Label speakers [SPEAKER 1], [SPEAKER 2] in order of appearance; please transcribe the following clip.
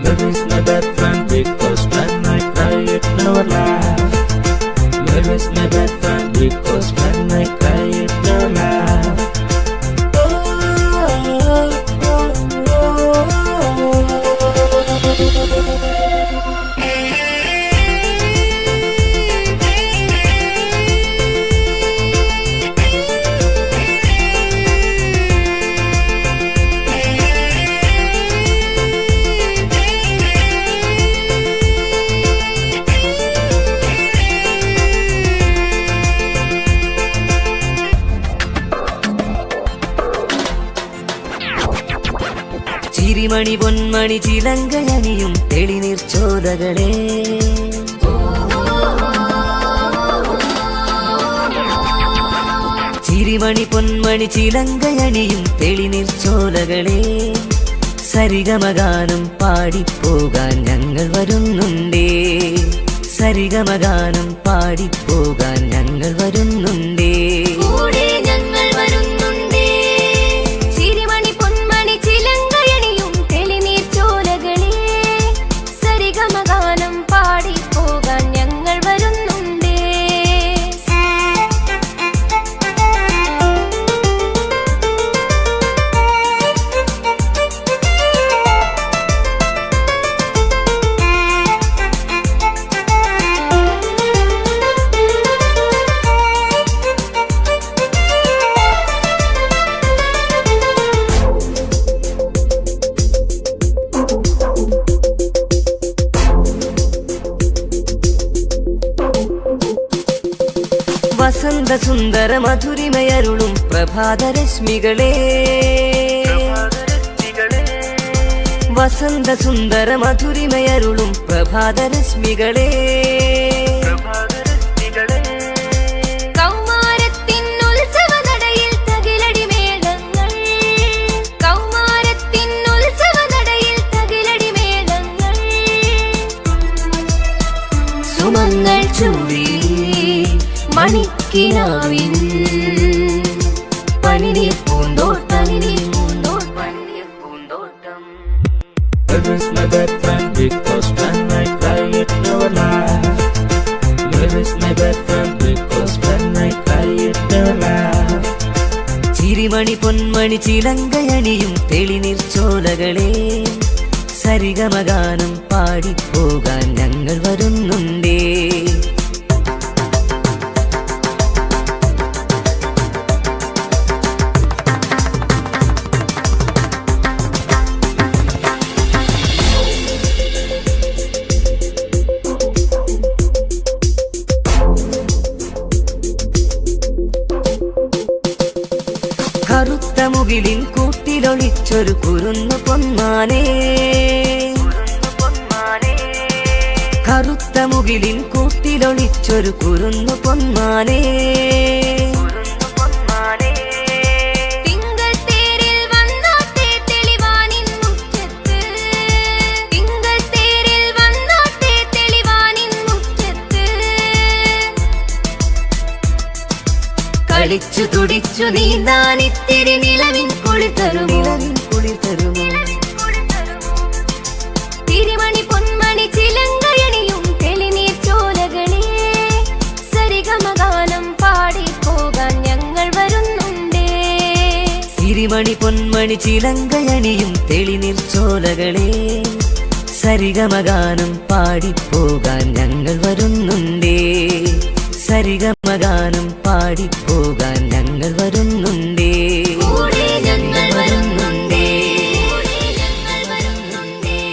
[SPEAKER 1] Love is my best friend because when I cry it never laugh. Love is my best friend because when I cry it never laugh.
[SPEAKER 2] ചിരിമണി പൊന്മണി ചിലങ്കയണിയും തെളിനീർച്ചോലകളെ ചിരിമണി പൊന്മണി ചിലങ്കയണിയും തെളിനീർച്ചോലകളെ സരിഗമഗാനം പാടിപ്പോകാൻ ഞങ്ങൾ വരുന്നുണ്ടേ സരിഗമഗാനം പാടിപ്പോകാൻ ഞങ്ങൾ വരുന്നുണ്ടേ വസന്ത സുന്ദര മധുരിമയരുളും പ്രഭാതരശ്മികളെ വസന്ത സുന്ദര മധുരിമയരുളും പ്രഭാതരശ്മികളെ സുമങ്ങൾ ചൂടി മണിക്കിനാവിൻ പനിനീർ പൂന്തോട്ടം
[SPEAKER 1] Love is my best friend because when I cry it never laugh. Love is my best friend because when I cry it never laugh.
[SPEAKER 2] ചിരിമണി പൊന്മണി ചിലങ്കയണിയും തെളിനീർച്ചോലകളെ സരിഗമഗാനം പാടിപ്പോകാൻ ഞങ്ങൾ വരുന്നുണ്ടേ കറുത്ത മുകിലിൻ കൂട്ടിലൊളിച്ചൊരു കുരുന്നു പൊന്മാനേ കറുത്ത മുകിലിൻ കൂട്ടിലൊളിച്ചൊരു കുരുന്നു പൊന്മാനേ കളിച്ചു തുടിച്ചു നീന്താനിത്തിരി നിലവിൻ കുളിർ തരുമോ തിരുമണി പൊന്മണി ചിലങ്കയണിയും തെളിനീർച്ചോലകളെ സരിഗമഗാനം പാടിപ്പോകാൻ ഞങ്ങൾ വരുന്നുണ്ടേ തിരുമണി പൊന്മണി ചിലങ്കയണിയും തെളിനീർച്ചോലകളെ സരിഗമഗാനം പാടിപ്പോകാൻ ഞങ്ങൾ വരുന്നുണ്ടേ സരിഗമഗാനം പാടിപ്പോകാൻ ഞങ്ങൾ വരുന്നുണ്ടേ ഞങ്ങൾ വരുന്നുണ്ടേ ഞങ്ങൾ വരുന്നുണ്ടേ